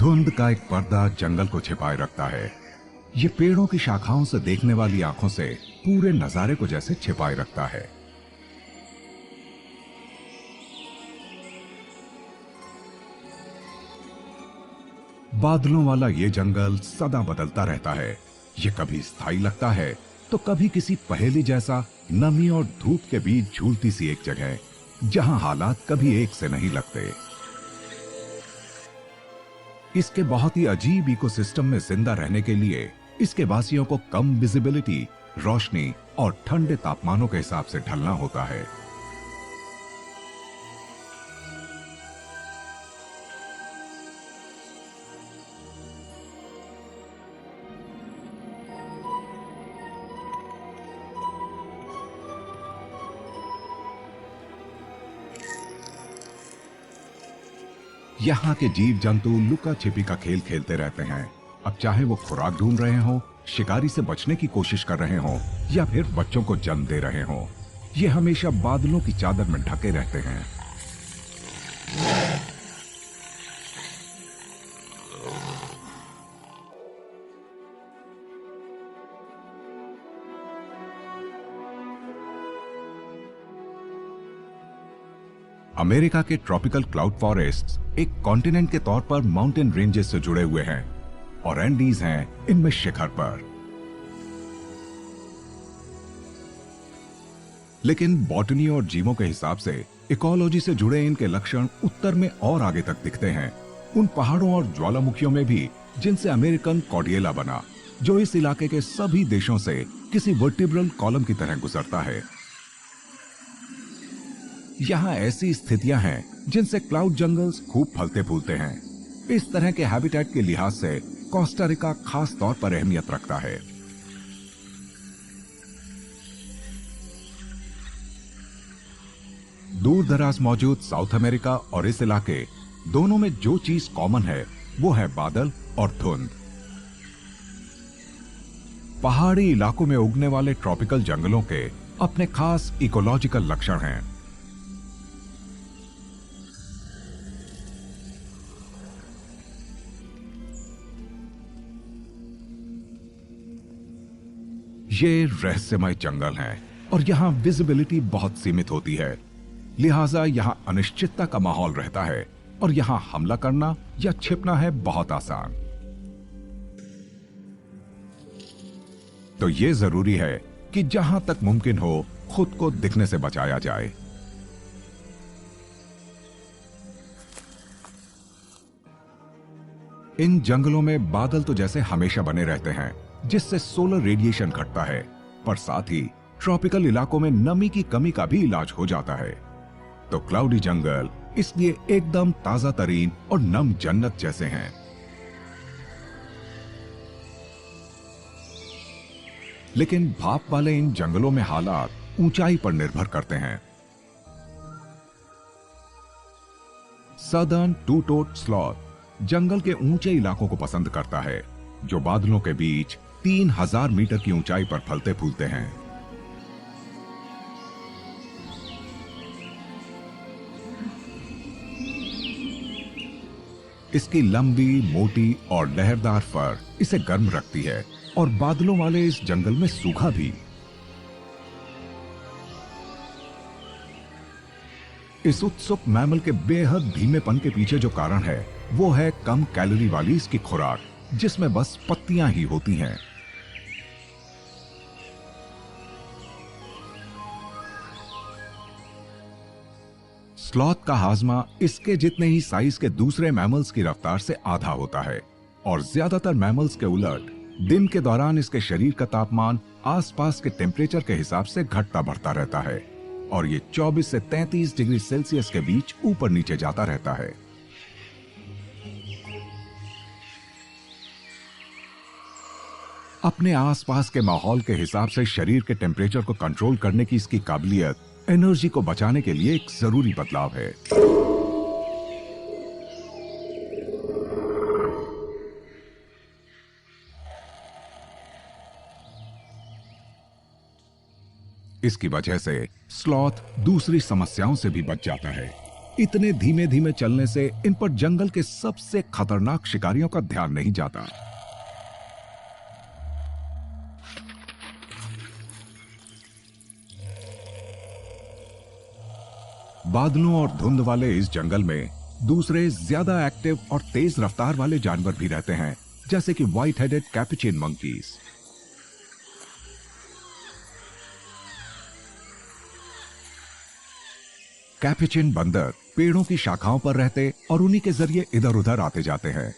धुंध का एक पर्दा जंगल को छिपाए रखता है। ये पेड़ों की शाखाओं से देखने वाली आंखों से पूरे नजारे को जैसे छिपाए रखता है। बादलों वाला ये जंगल सदा बदलता रहता है। ये कभी स्थायी लगता है तो कभी किसी पहेली जैसा नमी और धूप के बीच झूलती सी एक जगह, जहां हालात कभी एक से नहीं लगते। इसके बहुत ही अजीब इकोसिस्टम में जिंदा रहने के लिए इसके वासियों को कम विजिबिलिटी, रोशनी और ठंडे तापमानों के हिसाब से ढलना होता है। यहाँ के जीव जंतु लुका छिपी का खेल खेलते रहते हैं। अब चाहे वो खुराक ढूंढ रहे हो, शिकारी से बचने की कोशिश कर रहे हो या फिर बच्चों को जन्म दे रहे हो, ये हमेशा बादलों की चादर में ढके रहते हैं। अमेरिका के ट्रॉपिकल क्लाउड फॉरेस्ट्स एक कॉन्टिनेंट के तौर पर माउंटेन रेंजेस से जुड़े हुए हैं और एंडीज हैं इनमें शिखर पर। लेकिन बॉटनी और जीवों के हिसाब से इकोलॉजी से जुड़े इनके लक्षण उत्तर में और आगे तक दिखते हैं, उन पहाड़ों और ज्वालामुखियों में भी जिनसे अमेरिकन कॉर्डियला बना, जो इस इलाके के सभी देशों से किसी वर्टिब्रल कॉलम की तरह गुजरता है। यहाँ ऐसी स्थितियां हैं जिनसे क्लाउड जंगल्स खूब फलते फूलते हैं। इस तरह के हैबिटेट के लिहाज से कोस्टा रिका खास तौर पर अहमियत रखता है। दूर दराज मौजूद साउथ अमेरिका और इस इलाके दोनों में जो चीज कॉमन है वो है बादल और धुंध। पहाड़ी इलाकों में उगने वाले ट्रॉपिकल जंगलों के अपने खास इकोलॉजिकल लक्षण हैं। ये रहस्यमय जंगल हैं और यहां विजिबिलिटी बहुत सीमित होती है, लिहाजा यहां अनिश्चितता का माहौल रहता है और यहां हमला करना या छिपना है बहुत आसान। तो ये जरूरी है कि जहां तक मुमकिन हो खुद को दिखने से बचाया जाए। इन जंगलों में बादल तो जैसे हमेशा बने रहते हैं, जिससे सोलर रेडिएशन घटता है, पर साथ ही ट्रॉपिकल इलाकों में नमी की कमी का भी इलाज हो जाता है। तो क्लाउडी जंगल इसलिए एकदम ताजा तरीन और नम जन्नत जैसे हैं। लेकिन भाप वाले इन जंगलों में हालात ऊंचाई पर निर्भर करते हैं। सदर्न टू-टोड स्लॉथ जंगल के ऊंचे इलाकों को पसंद करता है, जो बादलों के बीच 3000 मीटर की ऊंचाई पर फलते फूलते हैं। इसकी लंबी, मोटी और लहरदार फर इसे गर्म रखती है और बादलों वाले इस जंगल में सूखा भी। इस उत्सुक मैमल के बेहद धीमेपन के पीछे जो कारण है वो है कम कैलोरी वाली इसकी खुराक, जिसमें बस पत्तियां ही होती हैं। स्लॉथ का हाजमा इसके जितने ही साइज के दूसरे मैमल्स की रफ्तार से आधा होता है और ज्यादातर मैमल्स के उलट दिन के दौरान इसके शरीर का तापमान आसपास के टेम्परेचर के हिसाब से घटता बढ़ता रहता है और ये 24 से 33 डिग्री सेल्सियस के बीच ऊपर नीचे जाता रहता है। अपने आसपास के माहौल के हिसाब से शरीर के टेम्परेचर को कंट्रोल करने की इसकी काबिलियत एनर्जी को बचाने के लिए एक जरूरी बदलाव है। इसकी वजह से स्लॉथ दूसरी समस्याओं से भी बच जाता है। इतने धीमे धीमे चलने से इन पर जंगल के सबसे खतरनाक शिकारियों का ध्यान नहीं जाता। बादलों और धुंध वाले इस जंगल में दूसरे ज्यादा एक्टिव और तेज रफ्तार वाले जानवर भी रहते हैं, जैसे कि white headed Capuchin monkeys. Capuchin बंदर पेड़ों की शाखाओं पर रहते और उन्हीं के जरिए इधर उधर आते जाते हैं।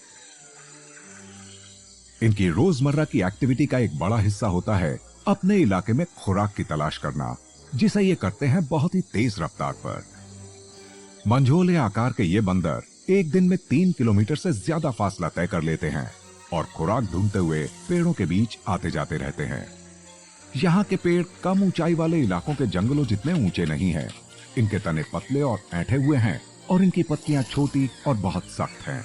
इनकी रोजमर्रा की एक्टिविटी का एक बड़ा हिस्सा होता है अपने इलाके में खुराक की तलाश करना, जिसे ये करते हैं बहुत ही तेज रफ्तार पर। मंझोले आकार के ये बंदर एक दिन में 3 किलोमीटर से ज्यादा फासला तय कर लेते हैं और खुराक ढूंढते हुए पेड़ों के बीच आते जाते रहते हैं। यहाँ के पेड़ कम ऊंचाई वाले इलाकों के जंगलों जितने ऊंचे नहीं हैं। इनके तने पतले और ऐंठे हुए हैं और इनकी पत्तियां छोटी और बहुत सख्त हैं।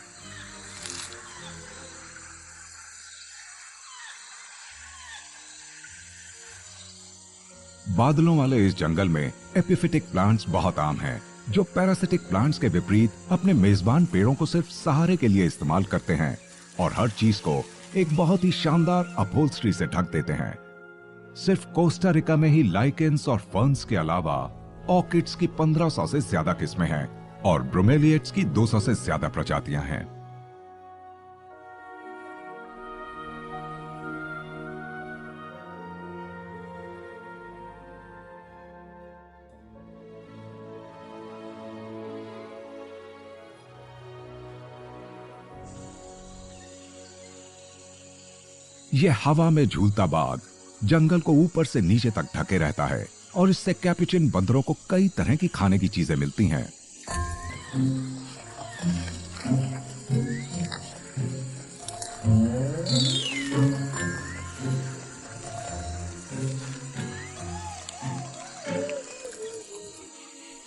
बादलों वाले इस जंगल में एपिफिटिक प्लांट्स बहुत आम हैं, जो पैरासिटिक प्लांट्स के विपरीत अपने मेजबान पेड़ों को सिर्फ सहारे के लिए इस्तेमाल करते हैं और हर चीज को एक बहुत ही शानदार अपहोल्स्ट्री से ढक देते हैं। सिर्फ कोस्टा रिका में ही लाइकेंस और फर्न्स के अलावा ऑर्किड्स की 1500 से ज्यादा किस्में हैं और ब्रोमेलिएट्स की 200 से ज्यादा प्रजातियां हैं। यह हवा में झूलता बाग जंगल को ऊपर से नीचे तक ढके रहता है और इससे कैपुचिन बंदरों को कई तरह की खाने की चीजें मिलती हैं।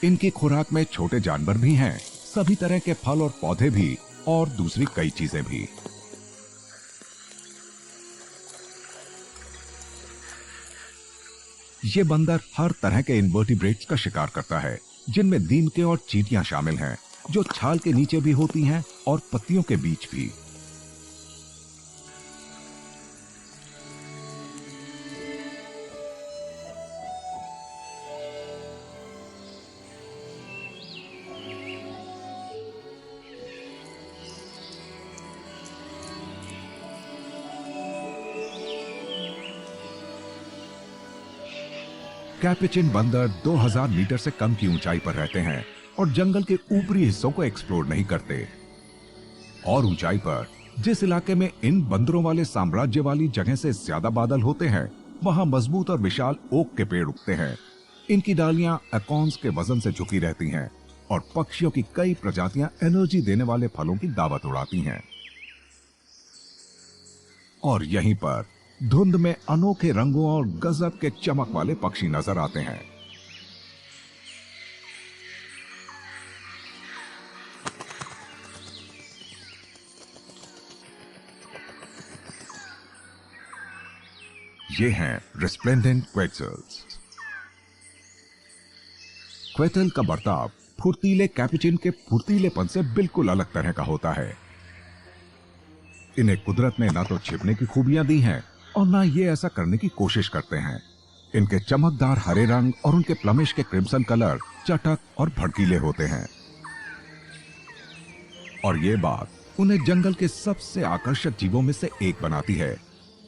इनकी खुराक में छोटे जानवर भी हैं, सभी तरह के फल और पौधे भी और दूसरी कई चीजें भी। ये बंदर हर तरह के इनवर्टिब्रेट्स का शिकार करता है, जिनमें दीमके और चींटियां शामिल हैं, जो छाल के नीचे भी होती हैं और पत्तियों के बीच भी। कैपुचिन बंदर 2000 मीटर से कम की ऊंचाई पर रहते हैं और जंगल के ऊपरी हिस्सों को एक्सप्लोर नहीं करते। और ऊंचाई पर जिस इलाके में इन बंदरों वाले साम्राज्य वाली जगह से ज्यादा बादल होते हैं, वहां मजबूत और विशाल ओक के पेड़ उगते हैं। इनकी डालियां एकॉन्स के वजन से झुकी रहती हैं और पक्षियों की कई प्रजातियां एनर्जी देने वाले फलों की दावत उड़ाती हैं। और यहीं पर धुंध में अनोखे रंगों और गजब के चमक वाले पक्षी नजर आते हैं। ये हैं रिस्प्लेंडेंट क्वेट्ज़ल्स। क्वेटल का बर्ताव फुर्तीले कैपुचिन के फुर्तीलेपन से बिल्कुल अलग तरह का होता है। इन्हें कुदरत ने ना तो छिपने की खूबियां दी हैं और ना ये ऐसा करने की कोशिश करते हैं। इनके चमकदार हरे रंग और उनके प्लमिश के क्रिम्सन कलर चटक और भड़कीले होते हैं और ये बात उन्हें जंगल के सबसे आकर्षक जीवों में से एक बनाती है।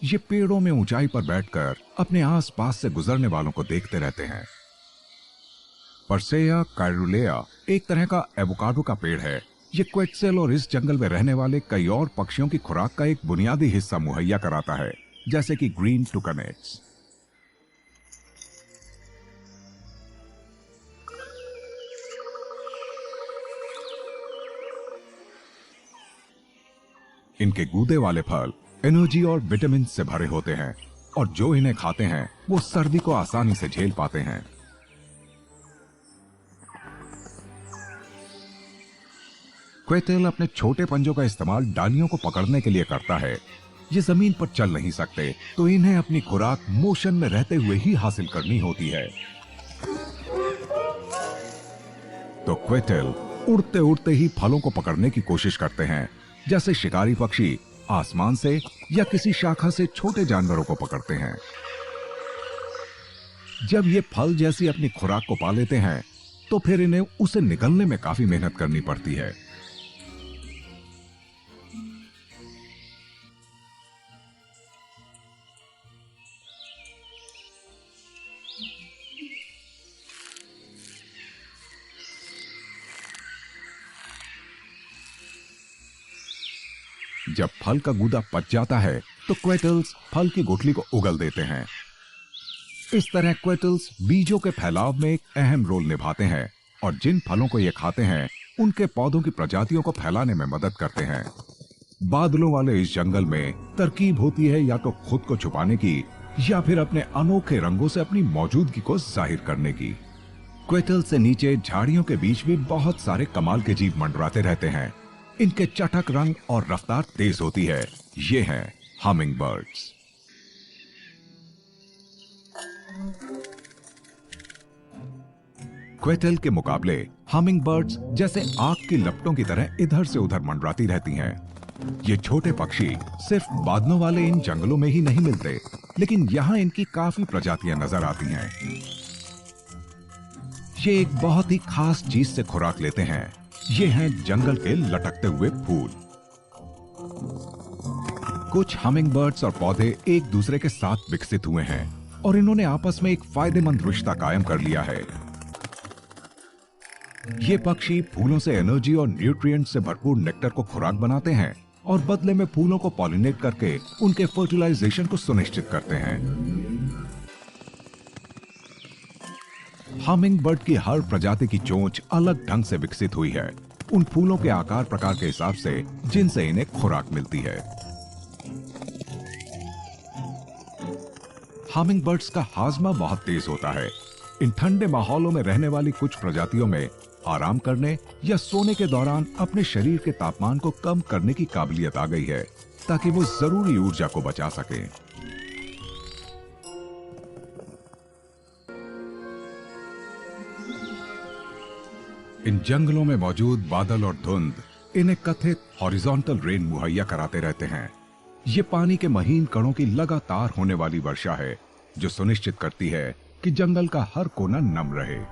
ये पेड़ों में ऊंचाई पर बैठकर अपने आसपास से गुजरने वालों को देखते रहते हैं। परसेया कायरुलेया एक तरह का एवोकाडो का पेड़ है। ये क्वेट्ज़ल और इस जंगल में रहने वाले कई और पक्षियों की खुराक का एक बुनियादी हिस्सा मुहैया कराता है, जैसे कि ग्रीन टुकानेट्स। इनके गूदे वाले फल एनर्जी और विटामिन से भरे होते हैं और जो इन्हें खाते हैं वो सर्दी को आसानी से झेल पाते हैं। क्वेटल अपने छोटे पंजों का इस्तेमाल डालियों को पकड़ने के लिए करता है। ये जमीन पर चल नहीं सकते, तो इन्हें अपनी खुराक मोशन में रहते हुए ही हासिल करनी होती है। तो क्वेटल उड़ते उड़ते ही फलों को पकड़ने की कोशिश करते हैं, जैसे शिकारी पक्षी आसमान से या किसी शाखा से छोटे जानवरों को पकड़ते हैं। जब ये फल जैसी अपनी खुराक को पा लेते हैं, तो फिर इन्हें उसे निगलने में काफी मेहनत करनी पड़ती है। जब फल का गूदा पच जाता है, तो क्वेटल्स फल की गुठली को उगल देते हैं। इस तरह क्वेटल्स बीजों के फैलाव में एक अहम रोल निभाते हैं और जिन फलों को ये खाते हैं, उनके पौधों की प्रजातियों को फैलाने में मदद करते हैं। बादलों वाले इस जंगल में तरकीब होती है या तो खुद को छुपाने की या फिर अपने अनोखे रंगों से अपनी मौजूदगी को जाहिर करने की। क्वेटल से नीचे झाड़ियों के बीच भी बहुत सारे कमाल के जीव मंडराते रहते हैं। इनके चटक रंग और रफ्तार तेज होती है। ये हैं हमिंग बर्ड्स। क्वेटल के मुकाबले हमिंग बर्ड्स जैसे आग की लपटों की तरह इधर से उधर मंडराती रहती हैं। ये छोटे पक्षी सिर्फ बादलों वाले इन जंगलों में ही नहीं मिलते, लेकिन यहाँ इनकी काफी प्रजातियां नजर आती हैं। ये एक बहुत ही खास चीज से खुराक लेते हैं। ये हैं जंगल के लटकते हुए फूल। कुछ हमिंग बर्ड्स और पौधे एक दूसरे के साथ विकसित हुए हैं और इन्होंने आपस में एक फायदेमंद रिश्ता कायम कर लिया है। ये पक्षी फूलों से एनर्जी और न्यूट्रिएंट से भरपूर नेक्टर को खुराक बनाते हैं और बदले में फूलों को पॉलिनेट करके उनके फर्टिलाइजेशन को सुनिश्चित करते हैं। हमिंग बर्ड की हर प्रजाति की चोंच अलग ढंग से विकसित हुई है, उन फूलों के आकार प्रकार के हिसाब से जिनसे इन्हें खुराक मिलती है। हमिंग बर्ड्स का हाजमा बहुत तेज होता है। इन ठंडे माहौलों में रहने वाली कुछ प्रजातियों में आराम करने या सोने के दौरान अपने शरीर के तापमान को कम करने की काबिलियत आ गई है, ताकि वो जरूरी ऊर्जा को बचा सकें। इन जंगलों में मौजूद बादल और धुंध इन्हें कथित हॉरिजॉन्टल रेन मुहैया कराते रहते हैं। ये पानी के महीन कणों की लगातार होने वाली वर्षा है, जो सुनिश्चित करती है कि जंगल का हर कोना नम रहे।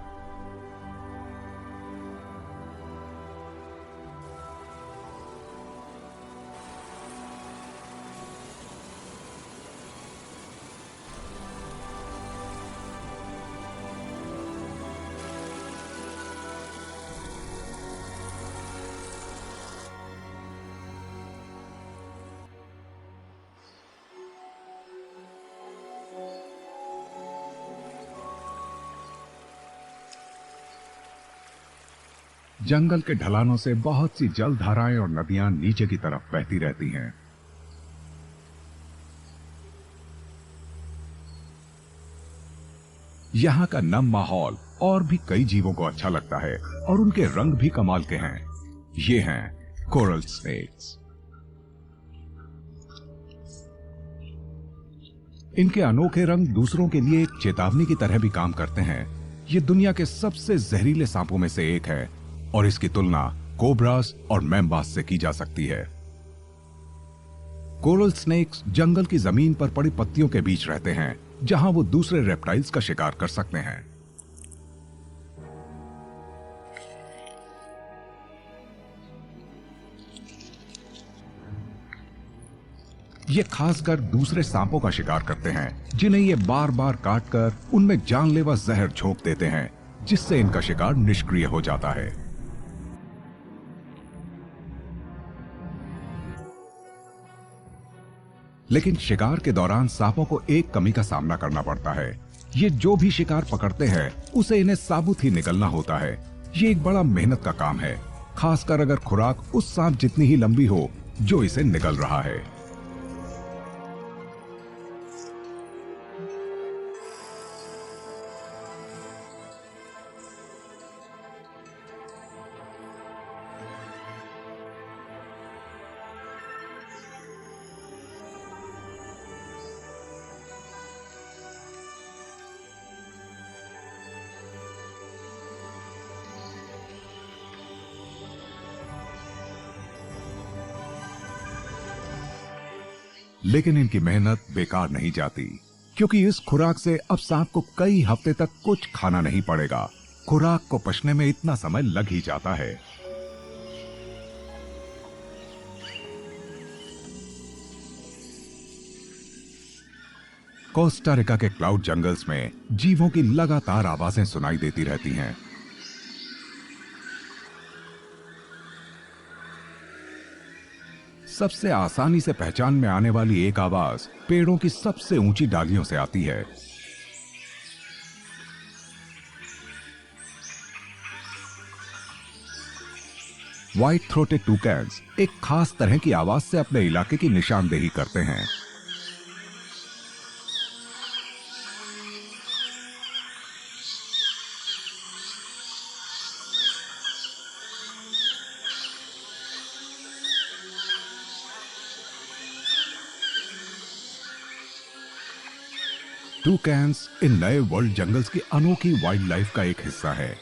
जंगल के ढलानों से बहुत सी जल धाराएं और नदियां नीचे की तरफ बहती रहती हैं। यहाँ का नम माहौल और भी कई जीवों को अच्छा लगता है और उनके रंग भी कमाल के हैं। ये हैं कोरल स्नेक्स। इनके अनोखे रंग दूसरों के लिए एक चेतावनी की तरह भी काम करते हैं। ये दुनिया के सबसे जहरीले सांपों में से एक है और इसकी तुलना कोबरास और मैम्बास से की जा सकती है। कोरल स्नेक्स जंगल की जमीन पर पड़ी पत्तियों के बीच रहते हैं, जहां वो दूसरे रेप्टाइल्स का शिकार कर सकते हैं। ये खासकर दूसरे सांपों का शिकार करते हैं, जिन्हें ये बार बार काटकर उनमें जानलेवा जहर झोंक देते हैं, जिससे इनका शिकार निष्क्रिय हो जाता है। लेकिन शिकार के दौरान सांपों को एक कमी का सामना करना पड़ता है। ये जो भी शिकार पकड़ते हैं, उसे इन्हें साबुत ही निगलना होता है। ये एक बड़ा मेहनत का काम है, खासकर अगर खुराक उस सांप जितनी ही लंबी हो जो इसे निगल रहा है। लेकिन इनकी मेहनत बेकार नहीं जाती, क्योंकि इस खुराक से अब सांप को कई हफ्ते तक कुछ खाना नहीं पड़ेगा। खुराक को पचने में इतना समय लग ही जाता है। कोस्टा रिका के क्लाउड जंगल्स में जीवों की लगातार आवाजें सुनाई देती रहती हैं। सबसे आसानी से पहचान में आने वाली एक आवाज पेड़ों की सबसे ऊंची डालियों से आती है। व्हाइट थ्रोटेड टूकैन्स एक खास तरह की आवाज से अपने इलाके की निशानदेही करते हैं। टूकैन्स इन नए वर्ल्ड जंगल्स की अनोखी वाइल्ड लाइफ का एक हिस्सा है।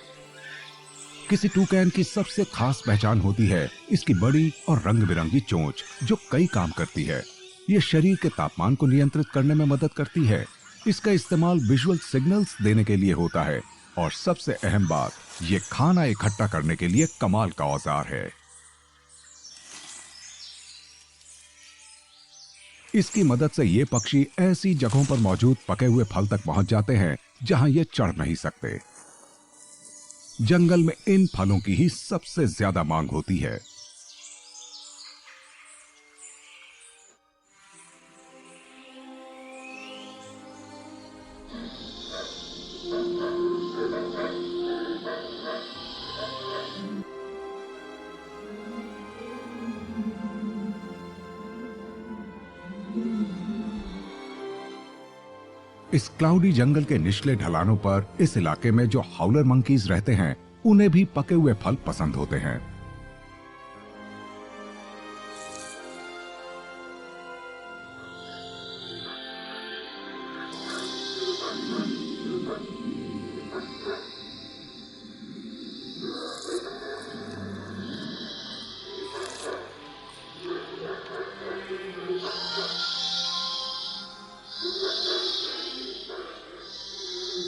किसी टूकैन की सबसे खास पहचान होती है इसकी बड़ी और रंग बिरंगी चोंच, जो कई काम करती है। ये शरीर के तापमान को नियंत्रित करने में मदद करती है। इसका इस्तेमाल विजुअल सिग्नल्स देने के लिए होता है, और सबसे अहम बात, ये खाना इकट्ठा करने के लिए कमाल का औजार है। इसकी मदद से ये पक्षी ऐसी जगहों पर मौजूद पके हुए फल तक पहुंच जाते हैं जहां ये चढ़ नहीं सकते। जंगल में इन फलों की ही सबसे ज्यादा मांग होती है। इस क्लाउडी जंगल के निचले ढलानों पर इस इलाके में जो हाउलर मंकीज रहते हैं, उन्हें भी पके हुए फल पसंद होते हैं।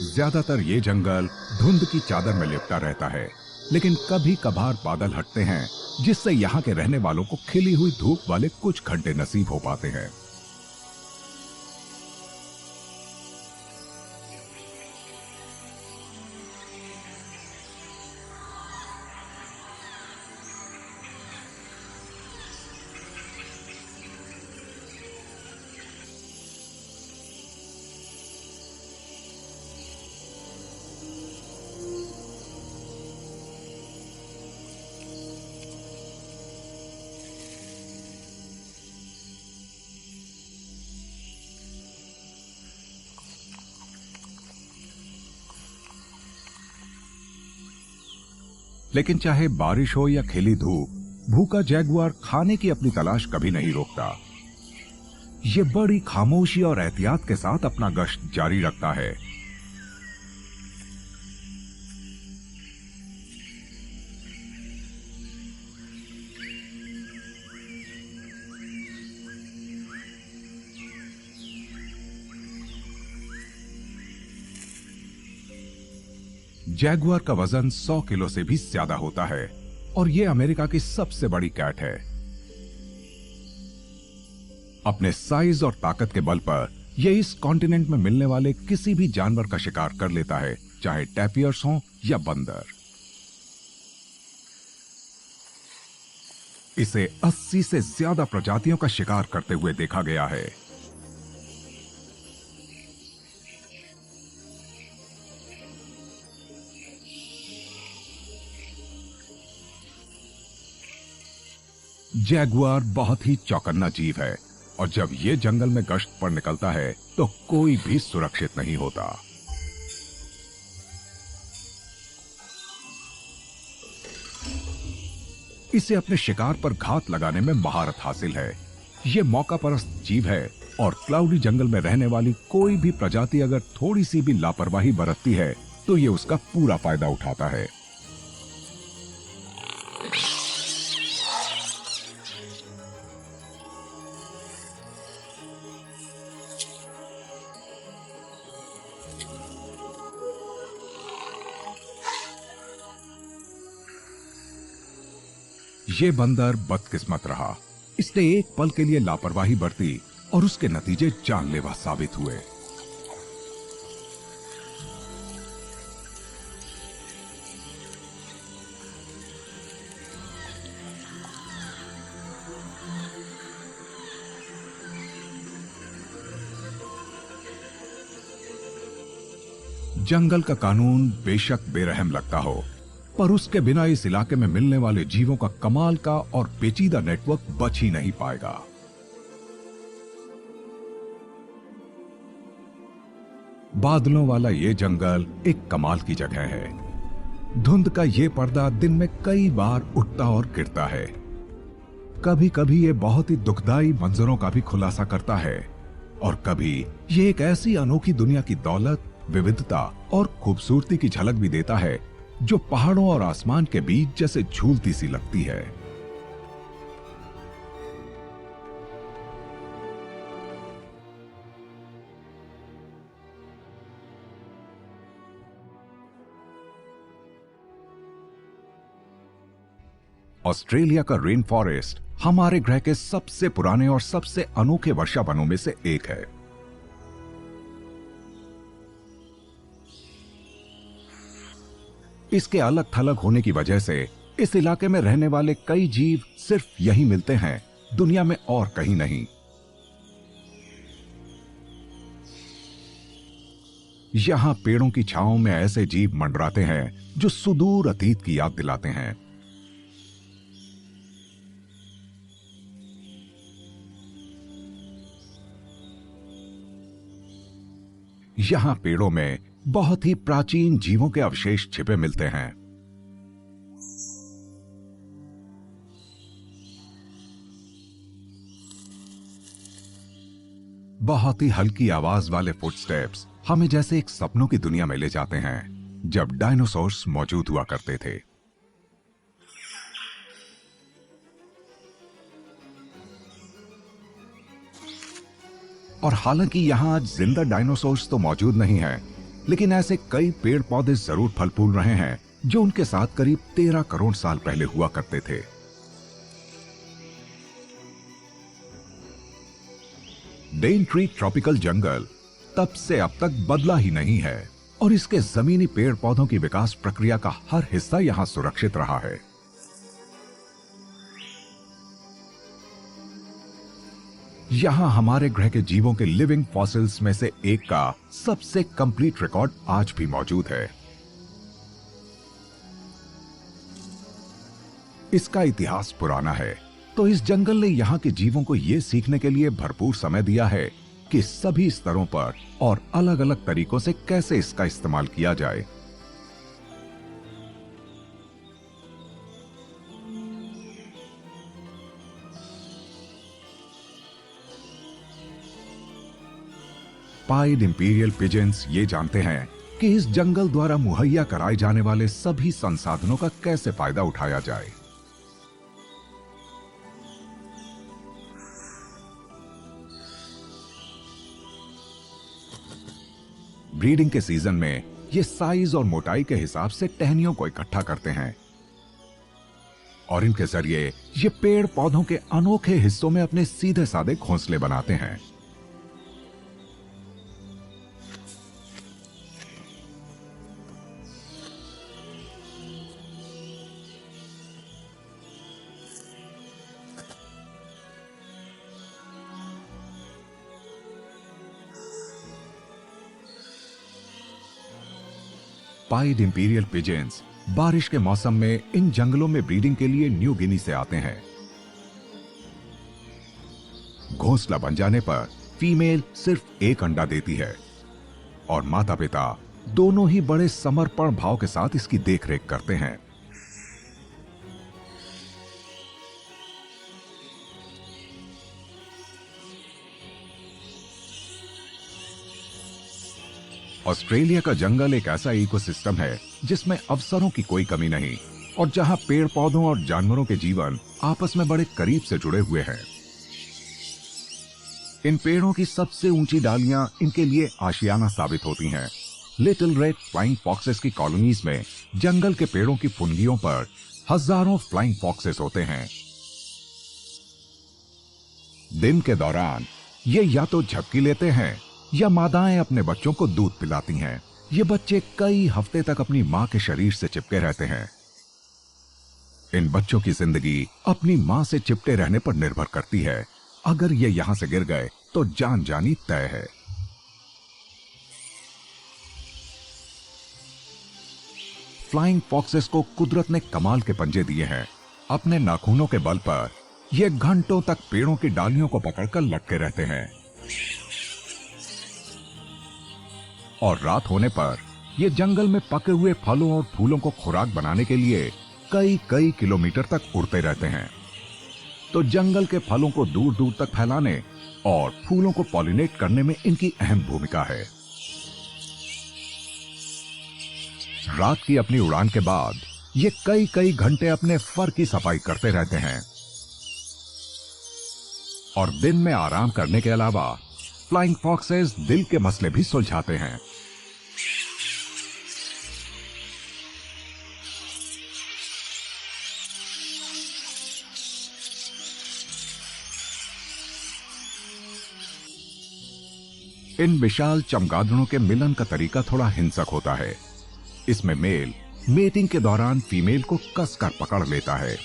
ज्यादातर ये जंगल धुंध की चादर में लिपटा रहता है, लेकिन कभी कभार बादल हटते हैं, जिससे यहाँ के रहने वालों को खिली हुई धूप वाले कुछ घंटे नसीब हो पाते हैं। लेकिन चाहे बारिश हो या खिली धूप, भूखा जैगुआर खाने की अपनी तलाश कभी नहीं रोकता। ये बड़ी खामोशी और एहतियात के साथ अपना गश्त जारी रखता है। जैगुआर का वजन 100 किलो से भी ज्यादा होता है, और यह अमेरिका की सबसे बड़ी कैट है। अपने साइज और ताकत के बल पर यह इस कॉन्टिनेंट में मिलने वाले किसी भी जानवर का शिकार कर लेता है, चाहे टैपियर्स हों या बंदर। इसे 80 से ज्यादा प्रजातियों का शिकार करते हुए देखा गया है। जैगुआर बहुत ही चौकन्ना जीव है, और जब यह जंगल में गश्त पर निकलता है तो कोई भी सुरक्षित नहीं होता। इसे अपने शिकार पर घात लगाने में महारत हासिल है। यह मौका परस्त जीव है, और क्लाउडी जंगल में रहने वाली कोई भी प्रजाति अगर थोड़ी सी भी लापरवाही बरतती है तो यह उसका पूरा फायदा उठाता है। ये बंदर बदकिस्मत रहा। इसने एक पल के लिए लापरवाही बरती और उसके नतीजे जानलेवा साबित हुए। जंगल का कानून बेशक बेरहम लगता हो, पर उसके बिना इस इलाके में मिलने वाले जीवों का कमाल का और पेचीदा नेटवर्क बच ही नहीं पाएगा। बादलों वाला ये जंगल एक कमाल की जगह है। धुंध का ये पर्दा दिन में कई बार उठता और गिरता है। कभी कभी ये बहुत ही दुखदाई मंजरों का भी खुलासा करता है, और कभी ये एक ऐसी अनोखी दुनिया की दौलत, विविधता और खूबसूरती की झलक भी देता है जो पहाड़ों और आसमान के बीच जैसे झूलती सी लगती है। ऑस्ट्रेलिया का रेन फॉरेस्ट हमारे ग्रह के सबसे पुराने और सबसे अनोखे वर्षा वनों में से एक है। इसके अलग थलग होने की वजह से इस इलाके में रहने वाले कई जीव सिर्फ यहीं मिलते हैं, दुनिया में और कहीं नहीं। यहां पेड़ों की छांव में ऐसे जीव मंडराते हैं जो सुदूर अतीत की याद दिलाते हैं। यहां पेड़ों में बहुत ही प्राचीन जीवों के अवशेष छिपे मिलते हैं। बहुत ही हल्की आवाज वाले फुटस्टेप्स हमें जैसे एक सपनों की दुनिया में ले जाते हैं, जब डायनासोर्स मौजूद हुआ करते थे। और हालांकि यहां आज जिंदा डायनासोर्स तो मौजूद नहीं है, लेकिन ऐसे कई पेड़ पौधे जरूर फल फूल रहे हैं जो उनके साथ करीब 13 करोड़ साल पहले हुआ करते थे। डेनट्री ट्रॉपिकल जंगल तब से अब तक बदला ही नहीं है, और इसके जमीनी पेड़ पौधों की विकास प्रक्रिया का हर हिस्सा यहां सुरक्षित रहा है। यहां हमारे ग्रह के जीवों के लिविंग फॉसिल्स में से एक का सबसे कंप्लीट रिकॉर्ड आज भी मौजूद है। इसका इतिहास पुराना है, तो इस जंगल ने यहां के जीवों को यह सीखने के लिए भरपूर समय दिया है कि सभी स्तरों पर और अलग अलग तरीकों से कैसे इसका इस्तेमाल किया जाए। पाइड इंपीरियल पिजन्स ये जानते हैं कि इस जंगल द्वारा मुहैया कराए जाने वाले सभी संसाधनों का कैसे फायदा उठाया जाए। ब्रीडिंग के सीजन में ये साइज और मोटाई के हिसाब से टहनियों को इकट्ठा करते हैं, और इनके जरिए ये पेड़ पौधों के अनोखे हिस्सों में अपने सीधे साधे घोंसले बनाते हैं। पाइड इंपीरियल पिजन्स बारिश के मौसम में इन जंगलों में ब्रीडिंग के लिए न्यू गिनी से आते हैं। घोंसला बन जाने पर फीमेल सिर्फ एक अंडा देती है, और माता पिता दोनों ही बड़े समर्पण भाव के साथ इसकी देखरेख करते हैं। ऑस्ट्रेलिया का जंगल एक ऐसा इकोसिस्टम है जिसमें अवसरों की कोई कमी नहीं, और जहां पेड़ पौधों और जानवरों के जीवन आपस में बड़े करीब से जुड़े हुए हैं। इन पेड़ों की सबसे ऊंची डालियां इनके लिए आशियाना साबित होती हैं। लिटिल रेड फ्लाइंग फॉक्सेस की कॉलोनीज में जंगल के पेड़ों की फुनगियों पर हजारों फ्लाइंग फॉक्सेस होते हैं। दिन के दौरान ये या तो झपकी लेते हैं या मादाएं अपने बच्चों को दूध पिलाती हैं। ये बच्चे कई हफ्ते तक अपनी मां के शरीर से चिपके रहते हैं। इन बच्चों की जिंदगी अपनी मां से चिपटे रहने पर निर्भर करती है। अगर ये यहां से गिर गए तो जान जानी तय है। फ्लाइंग फॉक्सेस को कुदरत ने कमाल के पंजे दिए हैं। अपने नाखूनों के बल पर ये घंटों तक पेड़ों की डालियों को पकड़कर लटके रहते हैं और रात होने पर ये जंगल में पके हुए फलों और फूलों को खुराक बनाने के लिए कई कई किलोमीटर तक उड़ते रहते हैं। तो जंगल के फलों को दूर दूर तक फैलाने और फूलों को पॉलिनेट करने में इनकी अहम भूमिका है। रात की अपनी उड़ान के बाद ये कई कई घंटे अपने फर की सफाई करते रहते हैं और दिन में आराम करने के अलावा फ्लाइंग फॉक्सेस दिल के मसले भी सुलझाते हैं। इन विशाल चमगादड़ों के मिलन का तरीका थोड़ा हिंसक होता है। इसमें मेल मेटिंग के दौरान फीमेल को कसकर पकड़ लेता है।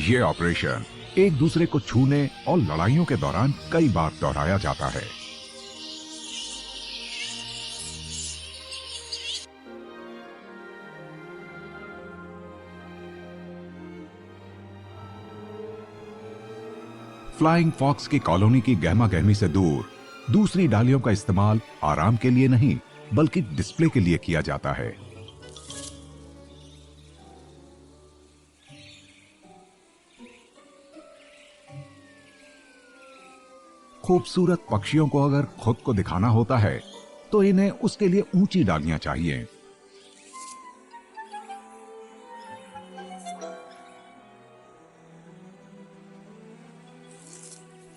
ये ऑपरेशन एक दूसरे को छूने और लड़ाइयों के दौरान कई बार दोहराया जाता है। फ्लाइंग फॉक्स की कॉलोनी की गहमा गहमी से दूर दूसरी डालियों का इस्तेमाल आराम के लिए नहीं बल्कि डिस्प्ले के लिए किया जाता है। खूबसूरत पक्षियों को अगर खुद को दिखाना होता है तो इन्हें उसके लिए ऊंची डालियां चाहिए।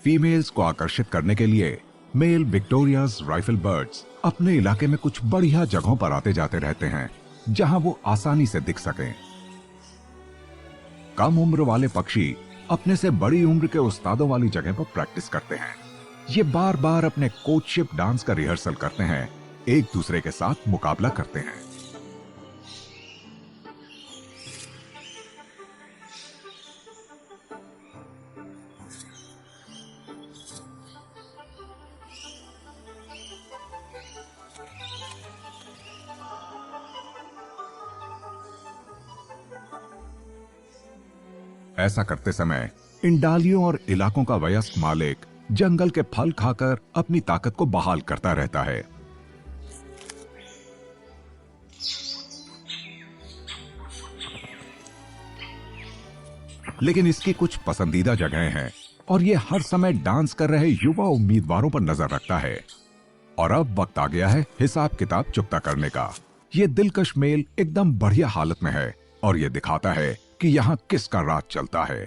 फीमेल्स को आकर्षित करने के लिए मेल विक्टोरियाज राइफल बर्ड्स अपने इलाके में कुछ बढ़िया जगहों पर आते जाते रहते हैं जहां वो आसानी से दिख सकें। कम उम्र वाले पक्षी अपने से बड़ी उम्र के उस्तादों वाली जगह पर प्रैक्टिस करते हैं। ये बार बार अपने कोर्टशिप डांस का रिहर्सल करते हैं, एक दूसरे के साथ मुकाबला करते हैं। ऐसा करते समय इन डालियों और इलाकों का वयस्क मालिक जंगल के फल खाकर अपनी ताकत को बहाल करता रहता है। लेकिन इसकी कुछ पसंदीदा जगहें हैं और ये हर समय डांस कर रहे युवा उम्मीदवारों पर नजर रखता है। और अब वक्त आ गया है हिसाब किताब चुकता करने का। ये दिलकश मेल एकदम बढ़िया हालत में है और ये दिखाता है कि यहां किसका राज चलता है।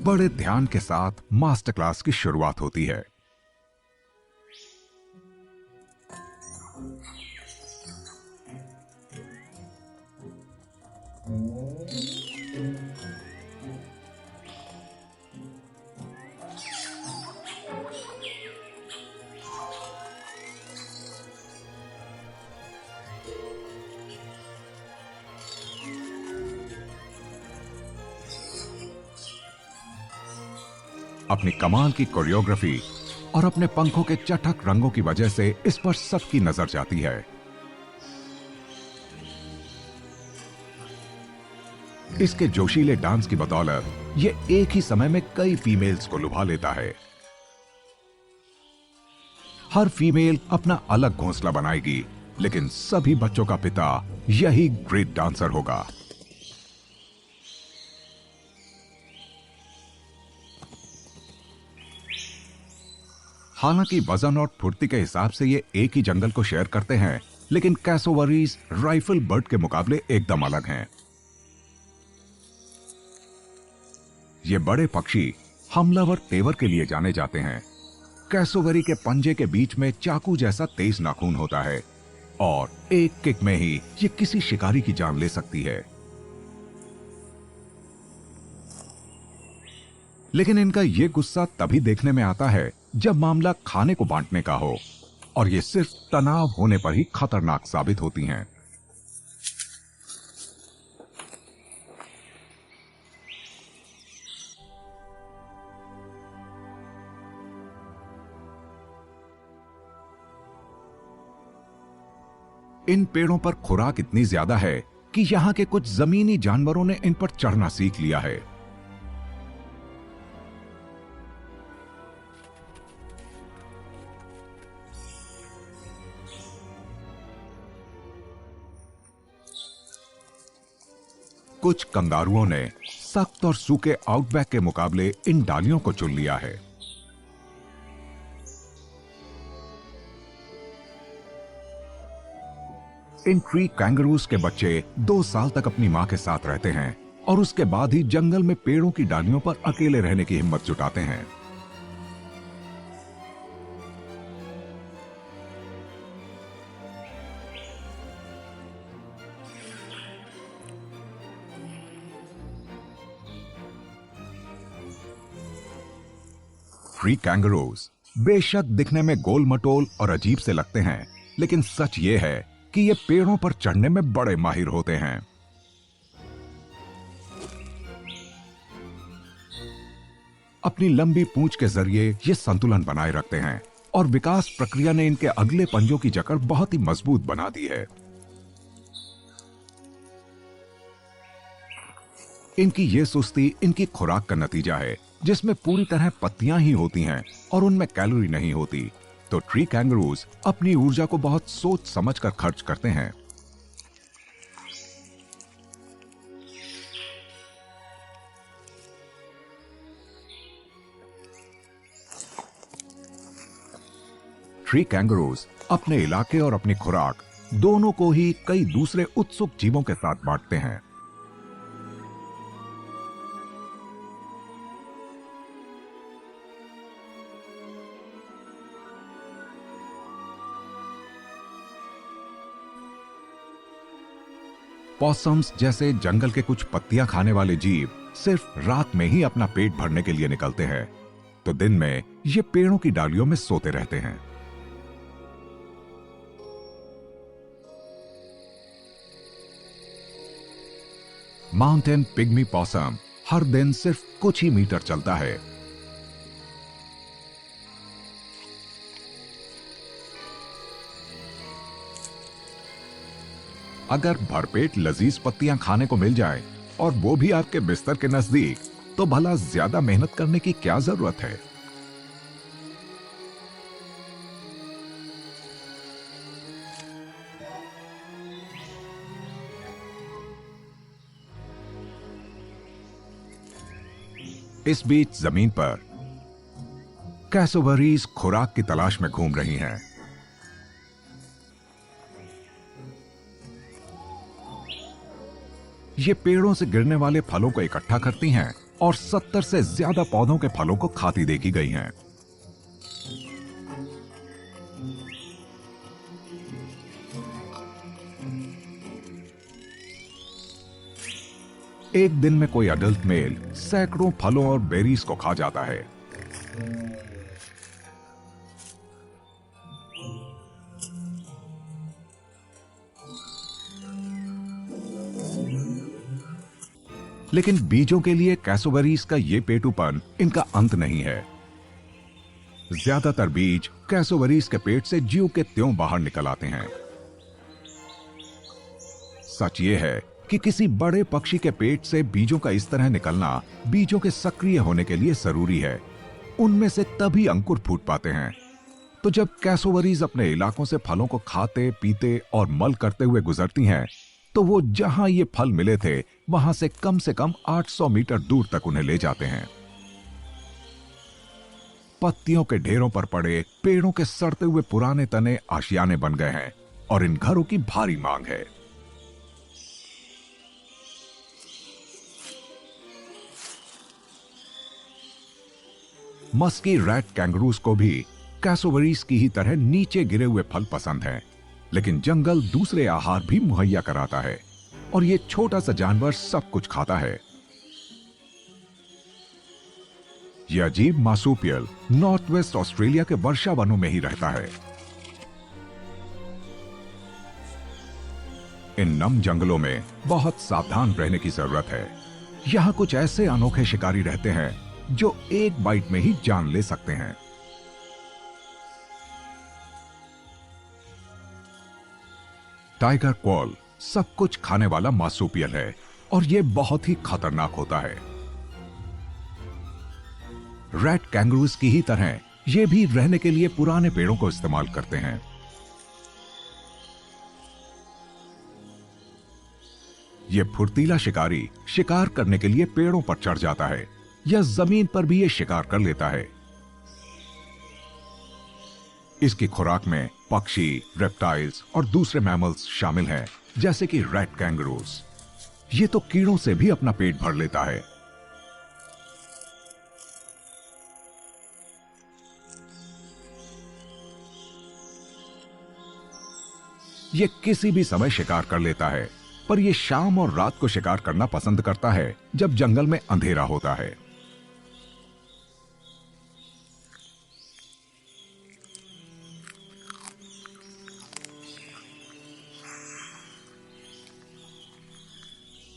बड़े ध्यान के साथ मास्टर क्लास की शुरुआत होती है। अपनी कमाल की कोरियोग्राफी और अपने पंखों के चटक रंगों की वजह से इस पर सबकी नजर जाती है। इसके जोशीले डांस की बदौलत ये एक ही समय में कई फीमेल्स को लुभा लेता है। हर फीमेल अपना अलग घोंसला बनाएगी, लेकिन सभी बच्चों का पिता यही ग्रेट डांसर होगा। हालांकि वजन और फुर्ती के हिसाब से ये एक ही जंगल को शेयर करते हैं, लेकिन कैसोवरीज राइफल बर्ड के मुकाबले एकदम अलग हैं। ये बड़े पक्षी हमलावर तेवर के लिए जाने जाते हैं। कैसोवरी के पंजे के बीच में चाकू जैसा तेज नाखून होता है और एक किक में ही ये किसी शिकारी की जान ले सकती है। लेकिन इनका ये गुस्सा तभी देखने में आता है जब मामला खाने को बांटने का हो, और ये सिर्फ तनाव होने पर ही खतरनाक साबित होती हैं। इन पेड़ों पर खुराक इतनी ज्यादा है कि यहां के कुछ जमीनी जानवरों ने इन पर चढ़ना सीख लिया है। कुछ कंगारुओं ने सख्त और सूखे आउटबैक के मुकाबले इन डालियों को चुन लिया है। इन ट्री कैंगरूज के बच्चे 2 साल तक अपनी मां के साथ रहते हैं और उसके बाद ही जंगल में पेड़ों की डालियों पर अकेले रहने की हिम्मत जुटाते हैं। ट्री कैंगरूज बेशक दिखने में गोल मटोल और अजीब से लगते हैं, लेकिन सच ये है कि ये पेड़ों पर चढ़ने में बड़े माहिर होते हैं। अपनी लंबी पूंछ के जरिए ये संतुलन बनाए रखते हैं और विकास प्रक्रिया ने इनके अगले पंजों की जकड़ बहुत ही मजबूत बना दी है। इनकी ये सुस्ती इनकी खुराक का नतीजा है, जिसमें पूरी तरह पत्तियां ही होती हैं और उनमें कैलोरी नहीं होती। तो ट्री कैंगरूज अपनी ऊर्जा को बहुत सोच समझकर खर्च करते हैं। ट्री कैंगरूज अपने इलाके और अपनी खुराक दोनों को ही कई दूसरे उत्सुक जीवों के साथ बांटते हैं। पॉसम्स जैसे जंगल के कुछ पत्तियां खाने वाले जीव सिर्फ रात में ही अपना पेट भरने के लिए निकलते हैं, तो दिन में ये पेड़ों की डालियों में सोते रहते हैं। माउंटेन पिग्मी पॉसम हर दिन सिर्फ कुछ ही मीटर चलता है। अगर भरपेट लजीज पत्तियां खाने को मिल जाए और वो भी आपके बिस्तर के नजदीक, तो भला ज्यादा मेहनत करने की क्या जरूरत है। इस बीच जमीन पर कैसोवरीज खुराक की तलाश में घूम रही हैं। ये पेड़ों से गिरने वाले फलों को इकट्ठा करती हैं और 70 से ज्यादा पौधों के फलों को खाती देखी गई हैं। एक दिन में कोई अडल्ट मेल सैकड़ों फलों और बेरीज को खा जाता है। लेकिन बीजों के लिए कैसोवरीज का ये पेटूपन इनका अंत नहीं है। ज्यादातर बीज कैसोवरीज के पेट से ज्यों के त्यों बाहर निकल आते हैं। सच ये है कि किसी बड़े पक्षी के पेट से बीजों का इस तरह निकलना बीजों के सक्रिय होने के लिए जरूरी है। उनमें से तभी अंकुर फूट पाते हैं। तो जब कैसोवरीज अपने इलाकों से फलों को खाते, पीते और मल करते हुए गुजरती हैं, तो वो जहां ये फल मिले थे वहां से कम 800 मीटर दूर तक उन्हें ले जाते हैं। पत्तियों के ढेरों पर पड़े पेड़ों के सड़ते हुए पुराने तने आशियाने बन गए हैं और इन घरों की भारी मांग है। मस्की रैट कैंगरूज को भी कैसोवरीज की ही तरह नीचे गिरे हुए फल पसंद हैं, लेकिन जंगल दूसरे आहार भी मुहैया कराता है और ये छोटा सा जानवर सब कुछ खाता है। यह अजीब मार्सुपियल नॉर्थ वेस्ट ऑस्ट्रेलिया के वर्षा वनों में ही रहता है। इन नम जंगलों में बहुत सावधान रहने की जरूरत है। यहां कुछ ऐसे अनोखे शिकारी रहते हैं जो एक बाइट में ही जान ले सकते हैं। टाइगर क्वॉल सब कुछ खाने वाला मार्सुपियल है और यह बहुत ही खतरनाक होता है। रैट कैंगरूज की ही तरह ये भी रहने के लिए पुराने पेड़ों को इस्तेमाल करते हैं। यह फुर्तीला शिकारी शिकार करने के लिए पेड़ों पर चढ़ जाता है या जमीन पर भी यह शिकार कर लेता है। इसकी खुराक में पक्षी, रेप्टाइल्स और दूसरे मैमल्स शामिल हैं, जैसे कि रैट कैंगरूज। ये तो कीड़ों से भी अपना पेट भर लेता है। ये किसी भी समय शिकार कर लेता है, पर यह शाम और रात को शिकार करना पसंद करता है जब जंगल में अंधेरा होता है।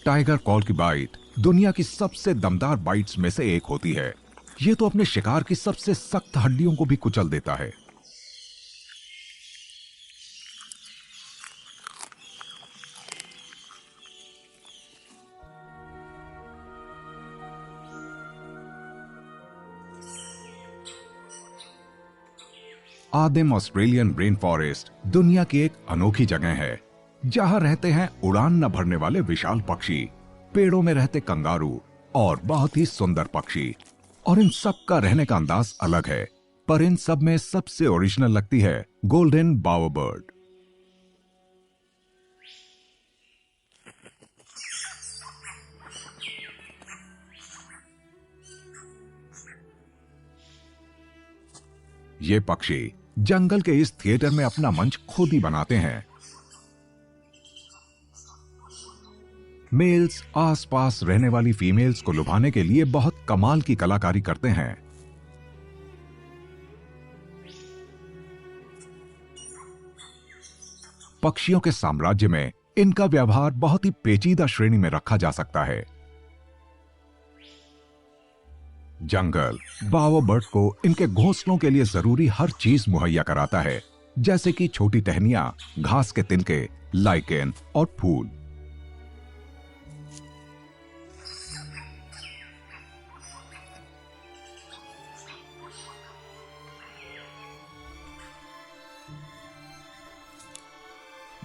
टाइगर कॉल की बाइट दुनिया की सबसे दमदार बाइट्स में से एक होती है। यह तो अपने शिकार की सबसे सख्त हड्डियों को भी कुचल देता है। आदिम ऑस्ट्रेलियन रेन फॉरेस्ट दुनिया की एक अनोखी जगह है, जहां रहते हैं उड़ान न भरने वाले विशाल पक्षी, पेड़ों में रहते कंगारू और बहुत ही सुंदर पक्षी। और इन सब का रहने का अंदाज अलग है, पर इन सब में सबसे ओरिजिनल लगती है गोल्डन बावरबर्ड। ये पक्षी जंगल के इस थिएटर में अपना मंच खुद ही बनाते हैं। मेल्स आसपास रहने वाली फीमेल्स को लुभाने के लिए बहुत कमाल की कलाकारी करते हैं। पक्षियों के साम्राज्य में इनका व्यवहार बहुत ही पेचीदा श्रेणी में रखा जा सकता है। जंगल बावरबर्ड को इनके घोंसलों के लिए जरूरी हर चीज मुहैया कराता है, जैसे कि छोटी टहनियां, घास के तिनके, लाइकेन और फूल।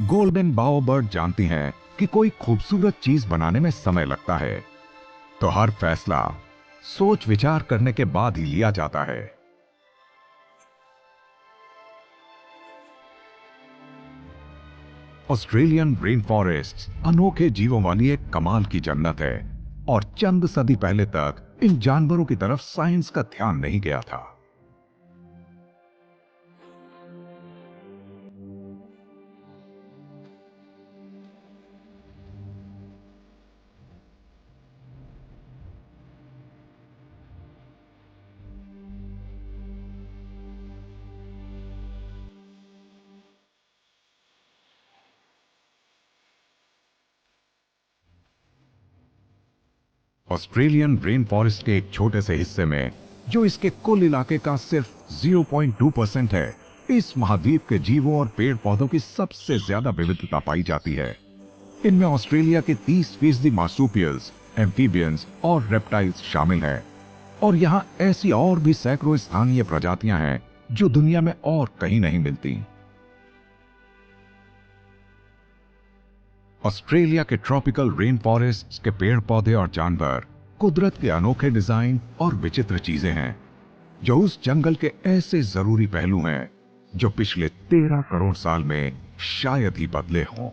गोल्डन बावरबर्ड जानती हैं कि कोई खूबसूरत चीज बनाने में समय लगता है, तो हर फैसला सोच विचार करने के बाद ही लिया जाता है। ऑस्ट्रेलियन रेन फॉरेस्ट अनोखे जीवों वाली एक कमाल की जन्नत है और चंद सदी पहले तक इन जानवरों की तरफ साइंस का ध्यान नहीं गया था। ऑस्ट्रेलियन रेन फॉरेस्ट के एक छोटे से हिस्से में, जो इसके कुल इलाके का सिर्फ 0.2% है, इस महाद्वीप के जीवों और पेड़ पौधों की सबसे ज्यादा विविधता पाई जाती है। इनमें ऑस्ट्रेलिया के 30% मार्सूपियल्स, एम्फीबियंस और रेप्टाइल्स शामिल हैं। और यहाँ ऐसी और भी सैकड़ों स्थानीय प्रजातियां हैं जो दुनिया में और कहीं नहीं मिलती। ऑस्ट्रेलिया के ट्रॉपिकल रेन फॉरेस्ट्स के पेड़ पौधे और जानवर कुदरत के अनोखे डिजाइन और विचित्र चीजें हैं, जो उस जंगल के ऐसे जरूरी पहलू हैं जो पिछले 13 करोड़ साल में शायद ही बदले हों।